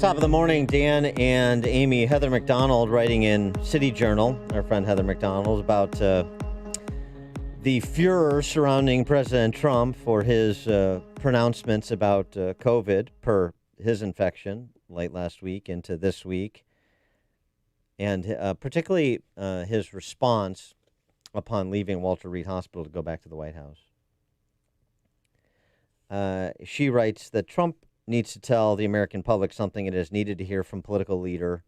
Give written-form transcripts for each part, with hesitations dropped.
Top of the morning, Dan and Amy. Heather McDonald writing in City Journal, our friend Heather McDonald, about the furor surrounding President Trump for his pronouncements about COVID per his infection late last week into this week, and particularly his response upon leaving Walter Reed Hospital to go back to the White House. She writes that Trump needs to tell the American public something it has needed to hear from a political leader,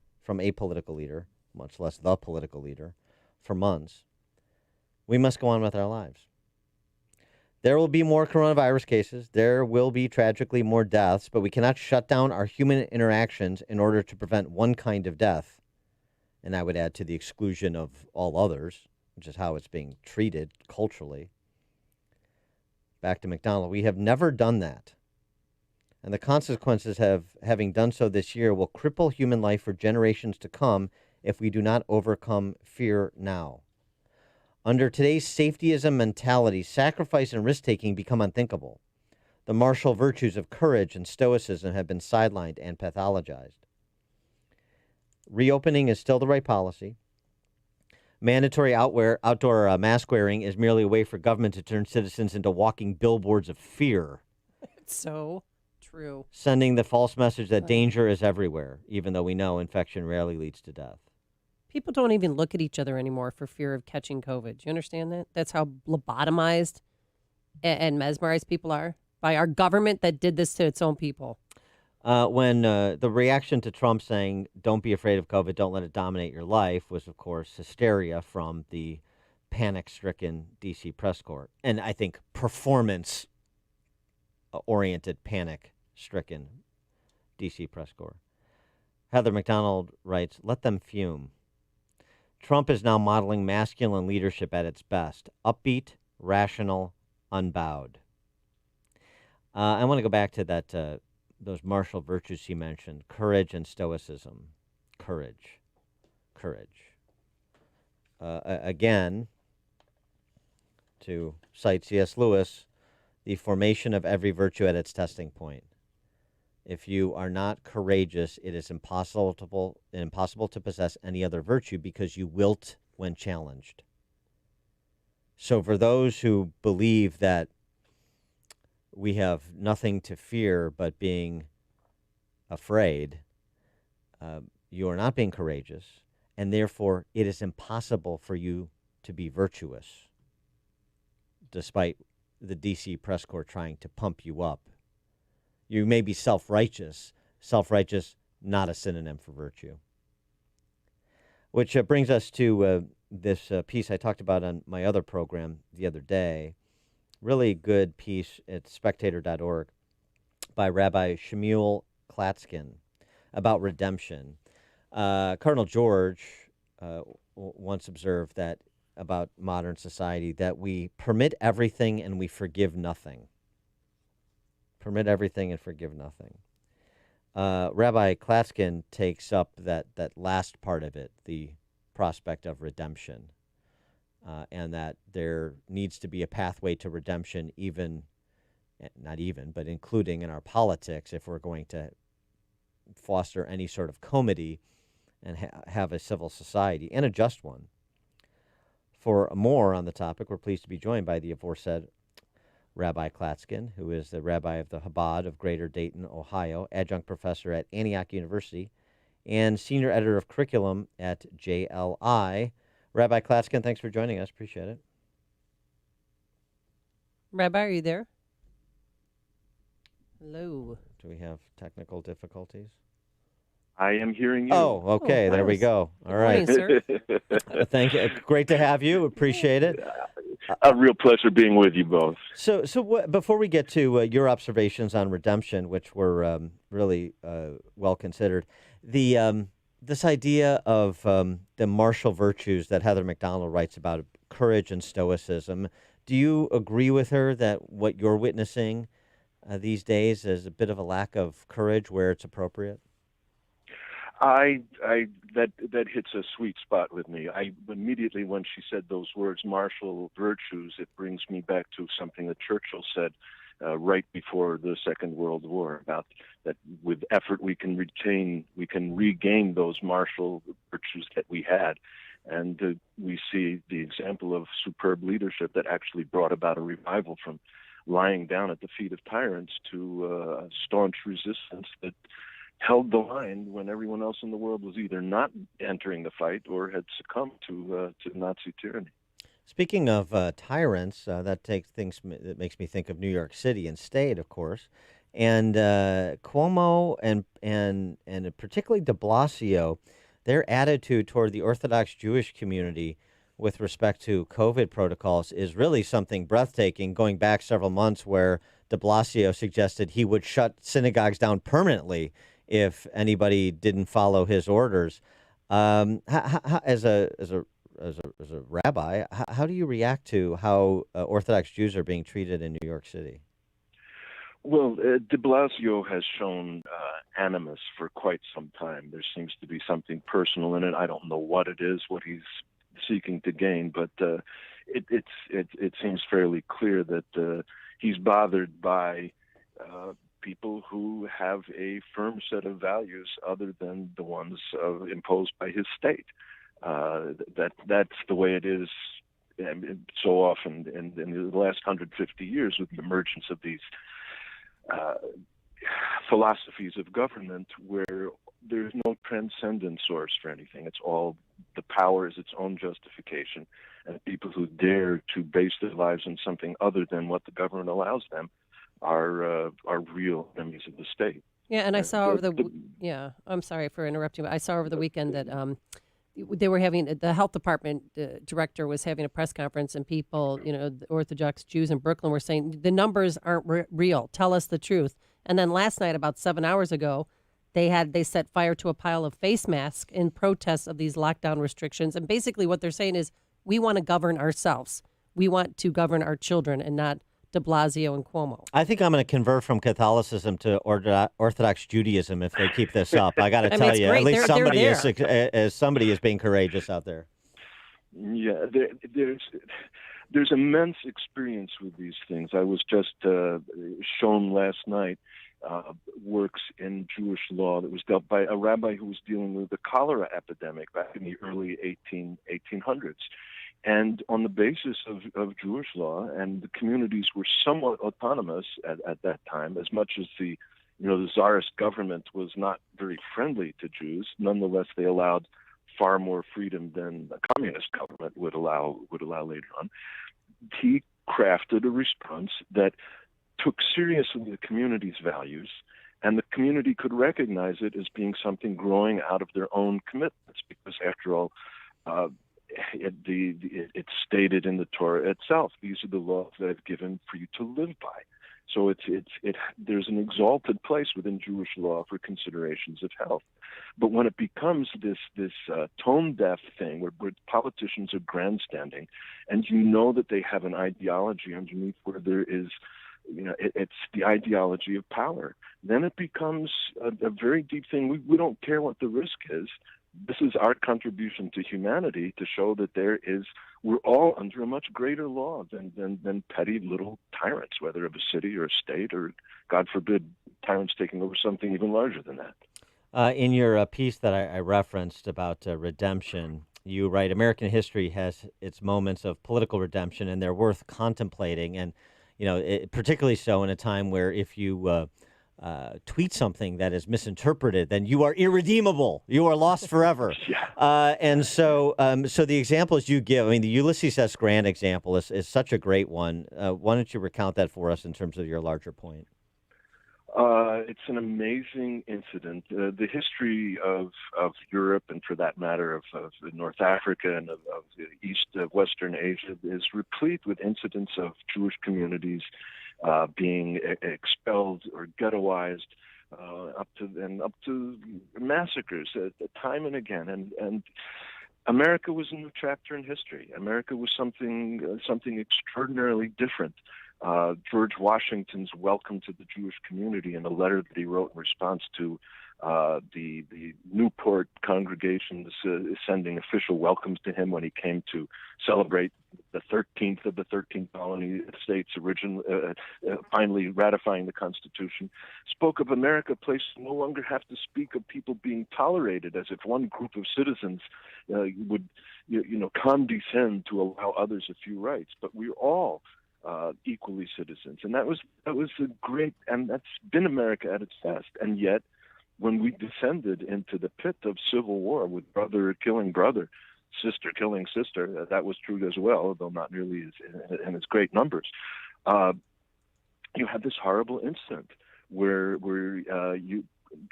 much less the political leader, for months. We must go on with our lives. There will be more coronavirus cases. There will be tragically more deaths, but we cannot shut down our human interactions in order to prevent one kind of death. And I would add to the exclusion of all others, which is how it's being treated culturally. Back to McDonald. We have never done that. And the consequences of having done so this year will cripple human life for generations to come if we do not overcome fear now. Under today's safetyism mentality, sacrifice and risk-taking become unthinkable. The martial virtues of courage and stoicism have been sidelined and pathologized. Reopening is still the right policy. Mandatory outdoor mask wearing is merely a way for government to turn citizens into walking billboards of fear. It's so true. Sending the false message that danger is everywhere, even though we know infection rarely leads to death. People don't even look at each other anymore for fear of catching COVID. Do you understand that? That's how lobotomized and mesmerized people are by our government that did this to its own people. When the reaction to Trump saying, don't be afraid of COVID, don't let it dominate your life, was, of course, hysteria from the panic-stricken D.C. press corps. And I think performance-oriented panic-stricken D.C. press corps. Heather McDonald writes, let them fume. Trump is now modeling masculine leadership at its best, upbeat, rational, unbowed. I want to go back to that those martial virtues he mentioned, courage and stoicism. Courage. Again, to cite C.S. Lewis, the formation of every virtue at its testing point. If you are not courageous, it is impossible to possess any other virtue because you wilt when challenged. So for those who believe that we have nothing to fear but being afraid, you are not being courageous, and therefore it is impossible for you to be virtuous, despite the D.C. press corps trying to pump you up. You may be self-righteous, not a synonym for virtue. Which brings us to this piece I talked about on my other program the other day. Really good piece at spectator.org by Rabbi Shmuel Klatzkin about redemption. Cardinal George once observed that about modern society, that we permit everything and we forgive nothing. Permit everything and forgive nothing. Rabbi Klatzkin takes up that last part of it, the prospect of redemption. And that there needs to be a pathway to redemption, but including in our politics, if we're going to foster any sort of comity and have a civil society, and a just one. For more on the topic, we're pleased to be joined by the aforesaid Rabbi Klatzkin, who is the Rabbi of the Chabad of Greater Dayton, Ohio, adjunct professor at Antioch University, and senior editor of curriculum at JLI. Rabbi Klatzkin, thanks for joining us. Appreciate it. Rabbi, are you there? Hello. Do we have technical difficulties? I am hearing you. Oh, okay. There we go. All right. Morning, sir. Thank you. Great to have you. Appreciate it. A real pleasure being with you both. So before we get to your observations on redemption, which were really well considered, this idea of the martial virtues that Heather McDonald writes about, courage and stoicism, do you agree with her that what you're witnessing these days is a bit of a lack of courage where it's appropriate? That hits a sweet spot with me. I immediately, when she said those words, martial virtues, it brings me back to something that Churchill said right before the Second World War, about that with effort we can regain those martial virtues that we had. And we see the example of superb leadership that actually brought about a revival from lying down at the feet of tyrants to staunch resistance that held the line when everyone else in the world was either not entering the fight or had succumbed to Nazi tyranny. Speaking of tyrants, that makes me think of New York City and state, of course, and Cuomo and particularly Deblasio, their attitude toward the Orthodox Jewish community with respect to COVID protocols is really something breathtaking. Going back several months, where Deblasio suggested he would shut synagogues down permanently if anybody didn't follow his orders. As a rabbi, how do you react to how Orthodox Jews are being treated in New York City? Well, de Blasio has shown animus for quite some time. There seems to be something personal in it. I don't know what it is, what he's seeking to gain, but it seems fairly clear that he's bothered by people who have a firm set of values other than the ones imposed by his state. That's the way it is so often in the last 150 years with the emergence of these philosophies of government where there's no transcendent source for anything. It's all the power is its own justification, and people who dare to base their lives on something other than what the government allows them are real enemies of the state. Yeah, and I saw over I'm sorry for interrupting, but I saw over the weekend that they were having the health department director was having a press conference, and people, the Orthodox Jews in Brooklyn were saying the numbers aren't real. Tell us the truth. And then last night, about 7 hours ago, they set fire to a pile of face masks in protest of these lockdown restrictions. And basically, what they're saying is we want to govern ourselves. We want to govern our children, and not de Blasio and Cuomo. I think I'm going to convert from Catholicism to Orthodox Judaism if they keep this up. I got to tell you, great. at least They're somebody is being courageous out there. Yeah, there's immense experience with these things. I was just shown last night works in Jewish law that was dealt by a rabbi who was dealing with the cholera epidemic back in the early 1800s. And on the basis of Jewish law, and the communities were somewhat autonomous at that time, as much as the Tsarist government was not very friendly to Jews. Nonetheless, they allowed far more freedom than the communist government would allow later on. He crafted a response that took seriously the community's values, and the community could recognize it as being something growing out of their own commitments, because after all, it's stated in the Torah itself. These are the laws that I've given for you to live by. So there's an exalted place within Jewish law for considerations of health. But when it becomes this tone-deaf thing where politicians are grandstanding, and that they have an ideology underneath where there is, it's the ideology of power, then it becomes a very deep thing. We don't care what the risk is. This is our contribution to humanity to show that we're all under a much greater law than petty little tyrants, whether of a city or a state, or, God forbid, tyrants taking over something even larger than that. In your piece that I referenced about redemption, you write, American history has its moments of political redemption, and they're worth contemplating. And, particularly so in a time where if you tweet something that is misinterpreted, then you are irredeemable. You are lost forever. Yeah. And so the examples you give, the Ulysses S. Grant example is such a great one. Why don't you recount that for us in terms of your larger point? It's an amazing incident. The history of Europe, and for that matter of North Africa and of the east of Western Asia, is replete with incidents of Jewish communities being expelled or ghettoized, up to massacres time and again. And America was a new chapter in history. America was something extraordinarily different. George Washington's welcome to the Jewish community in a letter that he wrote in response to the Newport congregation sending official welcomes to him when he came to celebrate the 13th of the 13 colony states, finally ratifying the Constitution, spoke of America, a place no longer have to speak of people being tolerated, as if one group of citizens would, condescend to allow others a few rights. But we're all equally citizens, and that was a great, and that's been America at its best. And yet, when we descended into the pit of civil war with brother killing brother, sister killing sister, that was true as well, though not nearly in its great numbers. You had this horrible incident where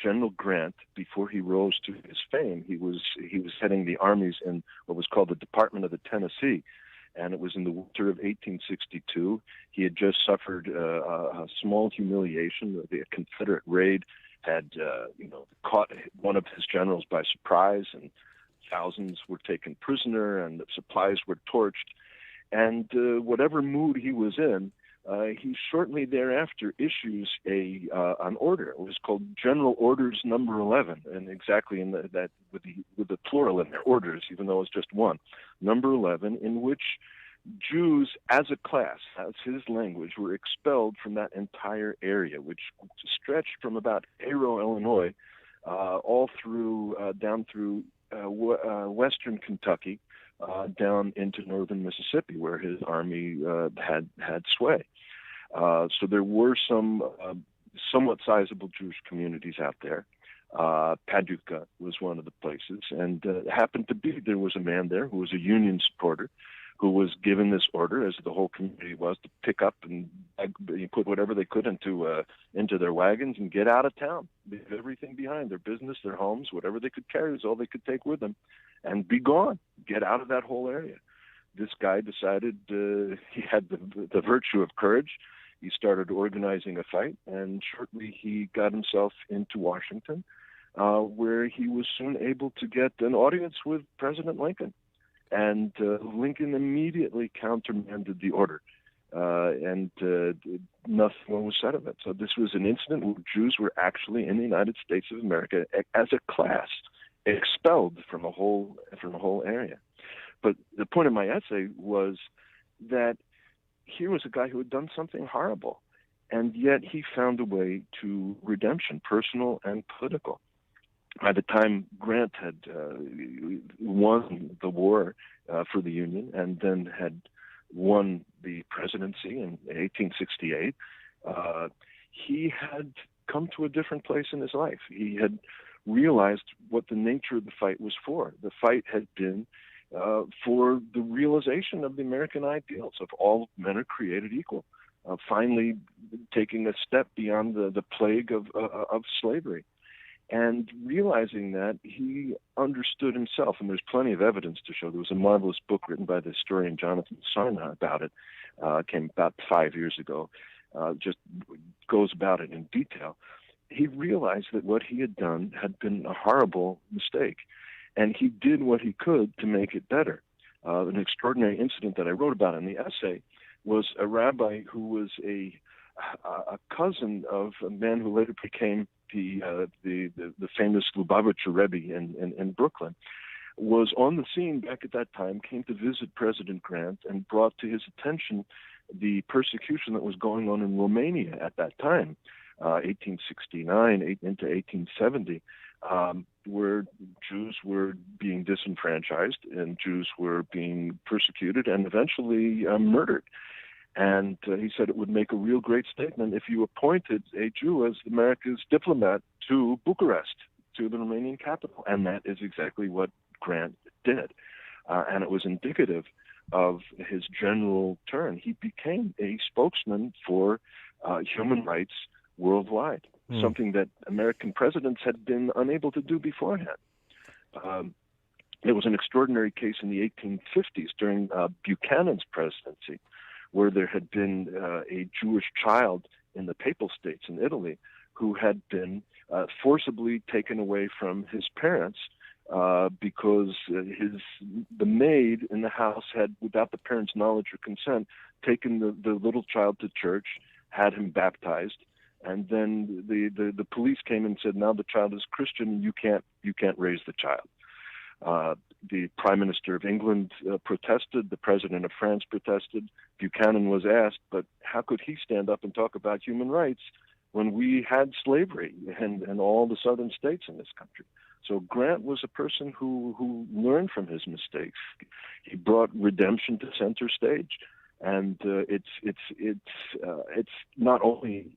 General Grant, before he rose to his fame, he was heading the armies in what was called the Department of the Tennessee, and it was in the winter of 1862. He had just suffered a small humiliation. The Confederate raid had caught one of his generals by surprise, and thousands were taken prisoner, and the supplies were torched. And whatever mood he was in, he shortly thereafter issues an order. It was called General Orders Number 11, and exactly in that with the plural in their orders, even though it's just one. Number 11, in which Jews as a class, as his language, were expelled from that entire area, which stretched from about Cairo, Illinois, all through down through western Kentucky, down into northern Mississippi, where his army had sway. So there were some somewhat sizable Jewish communities out there. Paducah was one of the places, and it happened to be there was a man there who was a Union supporter, who was given this order, as the whole community was, to pick up and put whatever they could into their wagons and get out of town, leave everything behind, their business, their homes, whatever they could carry was all they could take with them, and be gone, get out of that whole area. This guy decided he had the virtue of courage. He started organizing a fight, and shortly he got himself into Washington, where he was soon able to get an audience with President Lincoln. And Lincoln immediately countermanded the order, and nothing was said of it. So this was an incident where Jews were actually in the United States of America as a class expelled from a whole area. But the point of my essay was that here was a guy who had done something horrible, and yet he found a way to redemption, personal and political. By the time Grant had won the war for the Union, and then had won the presidency in 1868, he had come to a different place in his life. He had realized what the nature of the fight was for. The fight had been for the realization of the American ideals of all men are created equal, finally taking a step beyond the plague of slavery. And realizing that, he understood himself, and there's plenty of evidence to show. There was a marvelous book written by the historian Jonathan Sarna about it, came about 5 years ago, just goes about it in detail. He realized that what he had done had been a horrible mistake, and he did what he could to make it better. An extraordinary incident that I wrote about in the essay was a rabbi who was a cousin of a man who later became the famous Lubavitcher Rebbe in Brooklyn, was on the scene back at that time, came to visit President Grant, and brought to his attention the persecution that was going on in Romania at that time, 1869 into 1870, where Jews were being disenfranchised and Jews were being persecuted and eventually murdered. And he said it would make a real great statement if you appointed a Jew as America's diplomat to Bucharest, to the Romanian capital. And that is exactly what Grant did. And it was indicative of his general turn. He became a spokesman for human rights worldwide, something that American presidents had been unable to do beforehand. There was an extraordinary case in the 1850s during Buchanan's presidency, where there had been a Jewish child in the Papal States in Italy who had been forcibly taken away from his parents because the maid in the house had, without the parents' knowledge or consent, taken the little child to church, had him baptized, and then the police came and said, now the child is Christian, you can't raise the child. The Prime Minister of England protested. The President of France protested. Buchanan was asked, but how could he stand up and talk about human rights when we had slavery and all the southern states in this country? So Grant was a person who learned from his mistakes. He brought redemption to center stage, and it's not only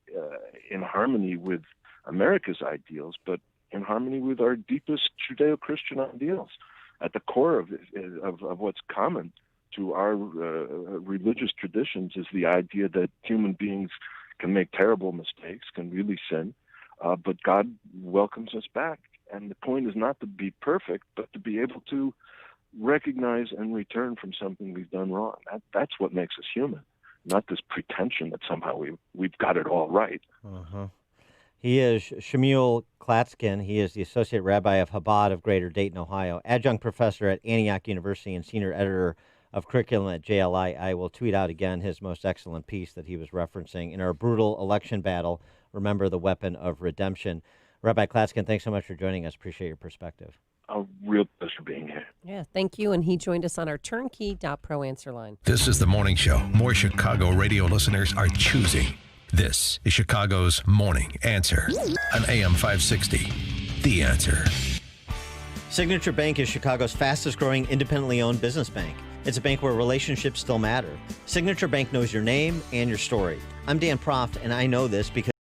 in harmony with America's ideals, but in harmony with our deepest Judeo-Christian ideals. At the core of what's common to our religious traditions is the idea that human beings can make terrible mistakes, can really sin, but God welcomes us back. And the point is not to be perfect, but to be able to recognize and return from something we've done wrong. That's what makes us human, not this pretension that somehow we've got it all right. Uh-huh. He is Shmuel Klatzkin. He is the Associate Rabbi of Chabad of Greater Dayton, Ohio, adjunct professor at Antioch University, and senior editor of curriculum at JLI. I will tweet out again his most excellent piece that he was referencing. In our brutal election battle, remember the weapon of redemption. Rabbi Klatzkin, thanks so much for joining us. Appreciate your perspective. A real pleasure being here. Yeah, thank you. And he joined us on our turnkey.pro answer line. This is the morning show more Chicago radio listeners are choosing. This is Chicago's Morning Answer on AM 560. The Answer. Signature Bank is Chicago's fastest growing independently owned business bank. It's a bank where relationships still matter. Signature Bank knows your name and your story. I'm Dan Proft, and I know this because